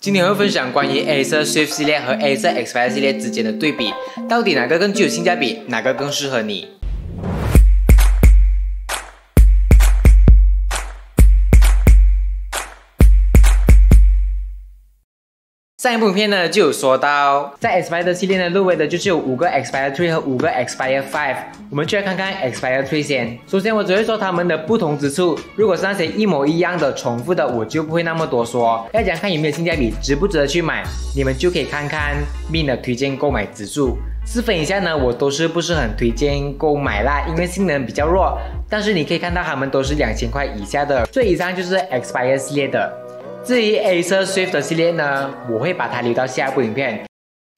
今天会分享关于 Acer Swift 系列和 Acer Aspire 系列之间的对比，到底哪个更具有性价比，哪个更适合你？上一部影片呢就有说到，在 Aspire 系列呢入围的就是有5个 Aspire 3和5个 Aspire 5，我们就来看看 Aspire 3先。首先我只会说他们的不同之处，如果是那些一模一样的重复的，我就不会那么多说。要讲看有没有性价比，值不值得去买，你们就可以看看 Mint 的推荐购买指数。试分一下呢，我都是不是很推荐购买啦，因为性能比较弱。但是你可以看到他们都是2000块以下的，所以以上就是 Aspire 系列的。至于 Acer Swift 的系列呢，我会把它留到下一部影片。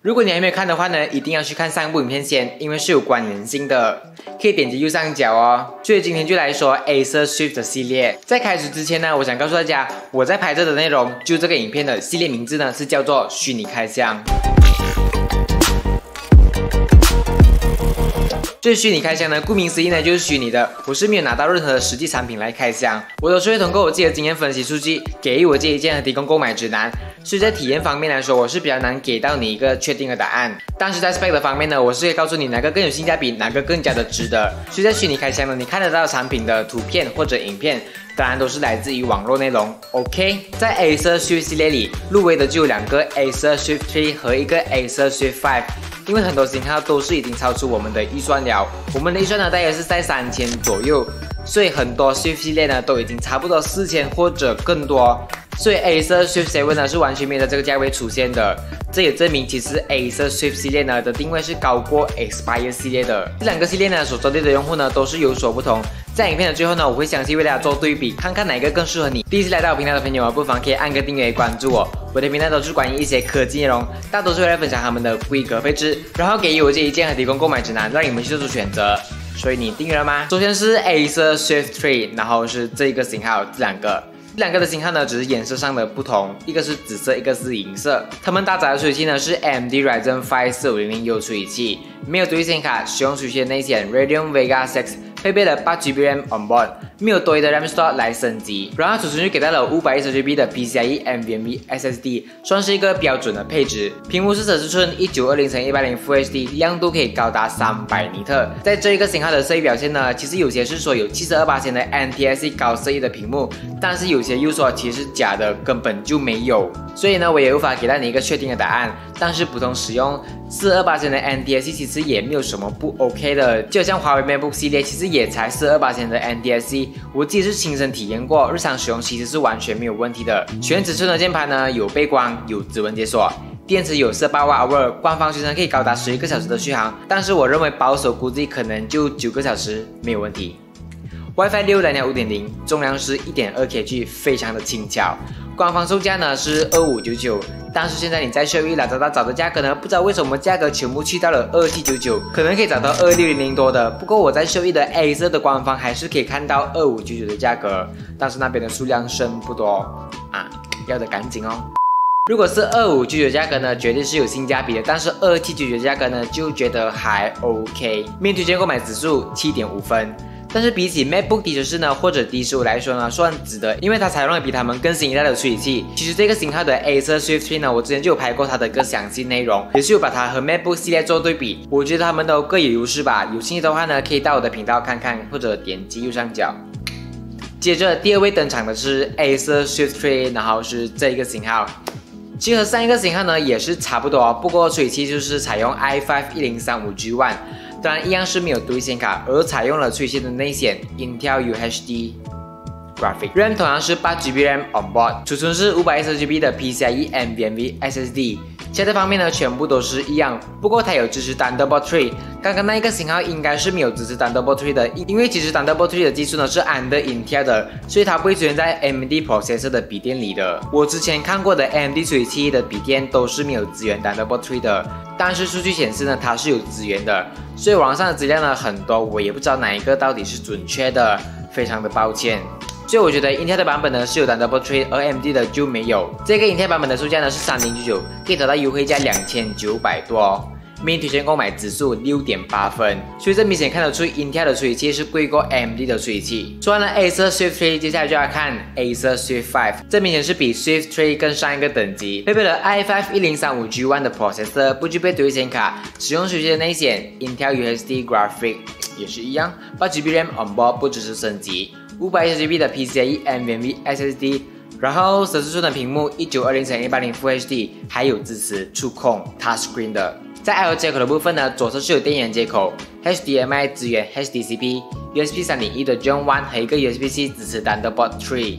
如果你还没有看的话呢，一定要去看上部影片先，因为是有关联性的，可以点击右上角哦。所以今天就来说 Acer Swift 的系列。在开始之前呢，我想告诉大家，我在拍摄的内容，就这个影片的系列名字呢是叫做虚拟开箱。这虚拟开箱呢，顾名思义呢就是虚拟的，我是没有拿到任何的实际产品来开箱，我都是会通过我自己的经验分析数据，给予我自己意见和提供购买指南。所以在体验方面来说，我是比较难给到你一个确定的答案。但是在 spec 的方面呢，我是可以告诉你哪个更有性价比，哪个更加的值得。所以在虚拟开箱呢，你看得到产品的图片或者影片，当然都是来自于网络内容。OK， 在 Acer Swift 系列里入围的就有2个 Acer Swift 3和一个 Acer Swift 5。因为很多型号都是已经超出我们的预算了，我们的预算呢大约是在3000左右，所以很多 Swift 系列呢都已经差不多4000或者更多，所以 Acer Swift 7呢是完全没有在这个价位出现的。这也证明其实 Acer Swift 系列呢的定位是高过 Aspire 系列的。这2个系列呢所针对的用户呢都是有所不同。在影片的最后呢，我会详细为大家做对比，看看哪个更适合你。第一次来到我频道的朋友，不妨可以按个订阅关注我。我的频道都是关于一些科技内容，大多是会来分享他们的规格配置，然后给予我这意见和提供购买指南，让你们去做出选择。所以你订阅了吗？首先是 Acer Swift 3，然后是这个型号，这2个的型号呢，只是颜色上的不同，一个是紫色，一个是银色。它们搭载的处理器呢是 AMD Ryzen 5 4500U 处理器，没有独立显卡，使用处理器的内显 Radeon Vega 6，配备了8GB RAM on board， 没有多余的 RAM slot 来升级。然后储存就给到了 512GB 的 PCIe NVMe SSD， 算是一个标准的配置。屏幕是40寸 1920x180 Full HD， 亮度可以高达300尼特。在这一个型号的色域表现呢，其实有些是说有72%的 NTSC 高色域的屏幕，但是有些又说其实是假的，根本就没有。所以呢，我也无法给到你一个确定的答案。但是普通使用42%的 NTSC 其实也没有什么不 OK 的，就像华为 MacBook 系列其实也才42%的 NTSC， 我自己是亲身体验过，日常使用其实是完全没有问题的。全尺寸的键盘呢有背光，有指纹解锁，电池有48Wh，官方宣称可以高达11个小时的续航，但是我认为保守估计可能就9个小时没有问题。WiFi 6蓝牙 5.0， 重量是 1.2kg， 非常的轻巧。官方售价呢是2599，但是现在你在秀一找的价格呢，不知道为什么价格全部去到了2799，可能可以找到2600多的。不过我在秀一的 Acer 的官方还是可以看到2599的价格，但是那边的数量剩不多啊，要的赶紧哦。如果是2599价格呢，绝对是有性价比的，但是2799价格呢，就觉得还 OK。面推荐购买指数7.5分。但是比起 MacBook D14呢，或者 D15来说呢，算值得，因为它采用了比他们更新一代的处理器。其实这个型号的 Acer Swift 3呢，我之前就有拍过它的一个详细内容，也是有把它和 MacBook 系列做对比。我觉得他们都各有优势吧，有兴趣的话呢，可以到我的频道看看，或者点击右上角。接着第2位登场的是 Acer Swift 3，然后是这一个型号。其实和上一个型号呢也是差不多，不过处理器就是采用 i5 1035G1。当然，一样是没有独立显卡，而采用了处理器的内显 Intel UHD Graphic RAM， 同样是8GB RAM on board， 储存是512GB 的 PCIe NVMe SSD。其他方面呢，全部都是一样，不过它有支持 Thunderbolt 3。刚刚那一个型号应该是没有支持 Thunderbolt 3的，因为其实 Thunderbolt 3的技术呢是 under Intel 的，所以它不会出现在 AMD processor 的笔电里的。我之前看过的 AMD 处理器的笔电都是没有支援 Thunderbolt 3的，但是数据显示呢，它是有支援的。所以网上的资料呢很多，我也不知道哪一个到底是准确的，非常的抱歉。所以我觉得 Intel 的版本呢是有 Thunderbolt 3，而 AMD 的就没有。这个 Intel 版本的售价呢是3099，可以找到优惠价2900多哦。明推荐购买指数6.8分，所以这明显看得出 Intel 的处理器是贵过 AMD 的处理器。说完了 Acer Swift 3，接下来就要看 Acer Swift 5，这明显是比 Swift 3更上一个等级，配备了 i5 1035G1 的 processor， 不具备独立显卡，使用手机的内显 Intel UHD Graphic 也是一样，8GB RAM onboard 不支持升级，512GB 的 PCIe NVMe SSD。然后14寸的屏幕，1920x1080 Full HD， 还有支持触控 Touchscreen 的。在 I/O 接口的部分呢，左侧是有电源接口 ，HDMI 支援 HDCP，USB 3.1的 Gen 1和一个 USB-C 支持 Thunderbolt 3，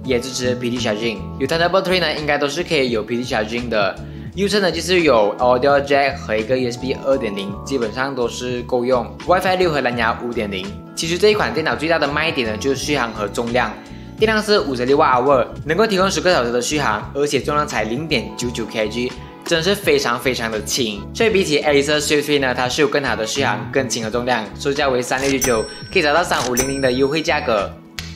也支持 PD Charging。有 Thunderbolt 3呢，应该都是可以有 PD Charging 的。右侧呢就是有 Audio Jack 和一个 USB 2.0， 基本上都是够用。WiFi 6和蓝牙 5.0。其实这一款电脑最大的卖点呢，就是续航和重量。电量是56瓦瓦，能够提供10个小时的续航，而且重量才 0.99 kg， 真是非常的轻。所以比起 Acer Swift 3呢，它是有更好的续航、更轻的重量，售价为3699，可以找到3500的优惠价格。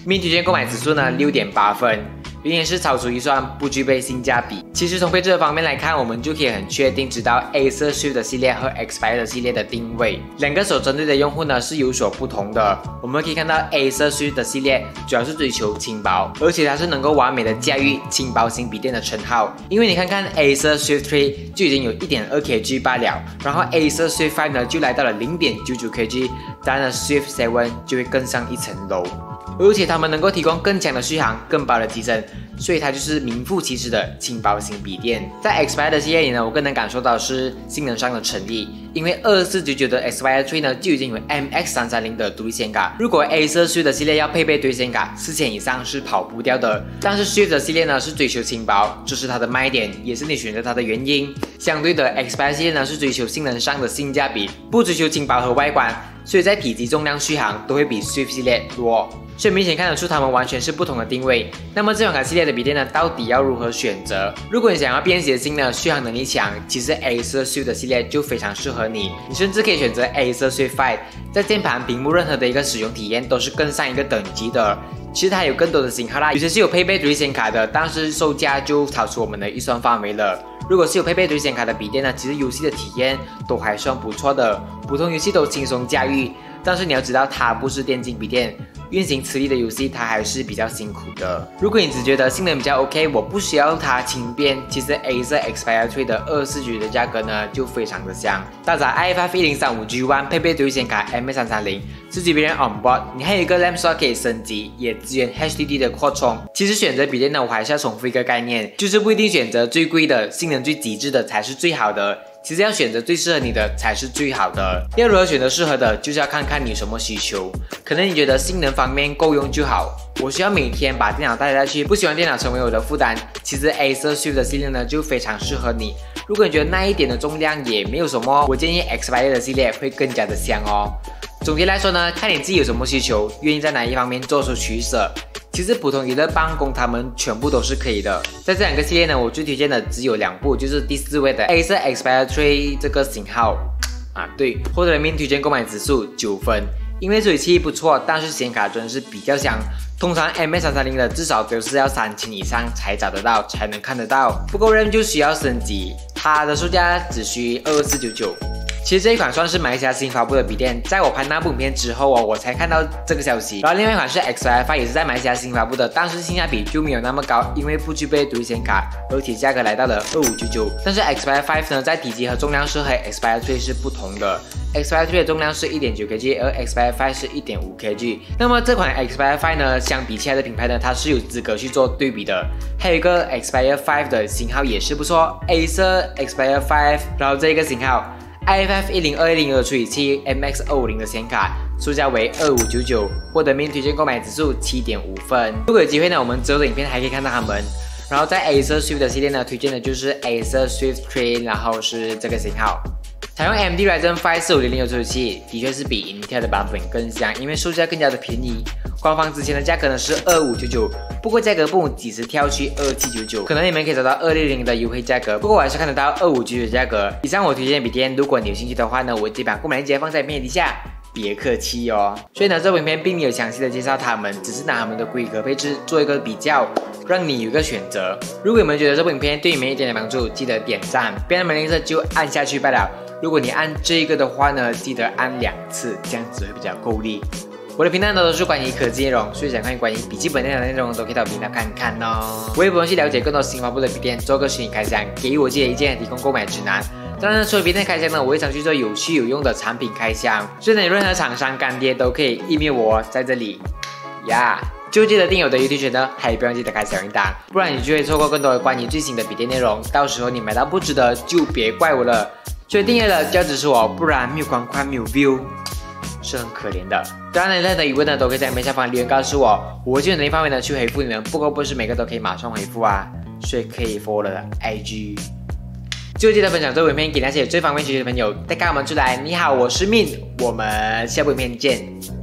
明推荐购买指数呢6.8分。原因是超出预算，不具备性价比。其实从配置的方面来看，我们就可以很确定知道 Acer Swift 的系列和 Xperia 系列的定位，两个所针对的用户呢是有所不同的。我们可以看到 Acer Swift 的系列主要是追求轻薄，而且它是能够完美的驾驭轻薄型笔电的称号。因为你看看 Acer Swift 3就已经有 1.2 kg 罢了，然后 Acer Swift 5呢就来到了 0.99 kg， 当然了 Swift 7就会更上一层楼。而且它们能够提供更强的续航、更薄的机身，所以它就是名副其实的轻薄型笔电。在 Xperia 的系列里呢，我更能感受到是性能上的诚意，因为2499的 Xperia 3呢就已经有 MX330 的独立显卡，如果 Acer Swift 的系列要配备独立显卡，4000以上是跑不掉的。但是 Swift 的系列呢是追求轻薄，这是它的卖点，也是你选择它的原因。相对的 Xperia 系列呢是追求性能上的性价比，不追求轻薄和外观，所以在体积、重量、续航都会比 Swift 系列弱。所以明显看得出它们完全是不同的定位。那么这款卡系列的笔电呢，到底要如何选择？如果你想要便携性呢，续航能力强，其实 Acer Swift 的系列就非常适合你。你甚至可以选择 Acer Swift 5，在键盘、屏幕任何的一个使用体验都是更上一个等级的。其实它有更多的型号啦，有些是有配备独立显卡的，但是售价就超出我们的预算范围了。如果是有配备独立显卡的笔电呢，其实游戏的体验都还算不错的，普通游戏都轻松驾驭。但是你要知道，它不是电竞笔电，运行吃力的游戏它还是比较辛苦的。如果你只觉得性能比较 OK， 我不需要它轻便，其实 Acer Xperia 3的24GB的价格呢就非常的香。搭载 i5 1035G1， 配备独立显卡 MX330， 4GB RAM onboard， 你还有一个 RAM slot 可以升级，也支援 HDD 的扩充。其实选择笔电呢，我还是要重复一个概念，就是不一定选择最贵的、性能最极致的才是最好的。其实要选择最适合你的才是最好的。要如何选择适合的，就是要看看你有什么需求。可能你觉得性能方面够用就好，我需要每天把电脑带下去，不希望电脑成为我的负担。其实 Acer Swift 的系列呢就非常适合你。如果你觉得那一点的重量也没有什么，我建议 Xperia 的系列会更加的香哦。总结来说呢，看你自己有什么需求，愿意在哪一方面做出取舍。其实普通娱乐、办公他们全部都是可以的。在这两个系列呢，我最推荐的只有2部，就是第4位的 Acer Xperia 3这个型号对，获得人民推荐购买指数9分。因为处理器不错，但是显卡真的是比较香。通常 MX330 的至少都是要3000以上才找得到，才能看得到。不够RAM就需要升级，它的售价只需2499。其实这一款算是马来西亚新发布的笔电，在我拍那部影片之后我才看到这个消息。然后另外一款是 Xperia 5，也是在马来西亚新发布的，但是性价比就没有那么高，因为不具备独立显卡，而且价格来到了2599。但是 Xperia 5呢，在体积和重量是和 Xperia 3是不同的。Xperia 3的重量是 1.9 kg， 而 Xperia 5是 1.5 kg。那么这款 Xperia 5呢，相比其他的品牌呢，它是有资格去做对比的。还有一个 Xperia 5的型号也是不错 ，Acer Xperia 5，然后这个型号。i5 10210的处理器 MX250 的显卡，售价为2599，获得明推荐购买指数7.5分。如果有机会呢，我们之后的影片还可以看到他们。然后在 Acer Swift 的系列呢，推荐的就是 Acer Swift 3，然后是这个型号。采用 AMD Ryzen 5 4500的处理器，的确是比 Intel 的版本更香，因为售价更加的便宜。官方之前的价格呢是2599，不过价格不几时跳去2799，可能你们可以找到260的优惠价格，不过我还是看得到2599的价格。以上我推荐的笔电，如果你有兴趣的话呢，我基本上购买链接放在影片底下。别客气哦。所以呢，这部影片并没有详细的介绍他们，只是拿他们的规格配置做一个比较，让你有一个选择。如果你们觉得这部影片对你们一点点帮助，记得点赞，不然没事就按下去罢了。如果你按这个的话呢，记得按2次，这样子会比较够力。我的频道呢都是关于科技内容，所以想看关于笔记本电脑的内容都可以到频道看看哦。我也不用去了解更多新发布的笔电，做个虚拟开箱，给我自己的意见，提供购买指南。当然，除了笔电开箱呢，我会常去做有趣有用的产品开箱，所以呢，有任何厂商干爹都可以 email 我在这里呀。就记得订阅我的 YouTube 频道，还不要记得开小铃铛，不然你就会错过更多关于最新的笔电内容。到时候你买到不值得，就别怪我了。所以订阅了就要支持我，不然没有观看没有 view。是很可怜的。当然，任何疑问呢，都可以在影片下方留言告诉我，我会尽能力范围呢去回复你们。不过不是每个都可以马上回复啊，所以可以 follow 我的 IG。就记得分享这部影片给那些最方便学习的朋友，带我们出来。你好，我是Min，我们下部影片见。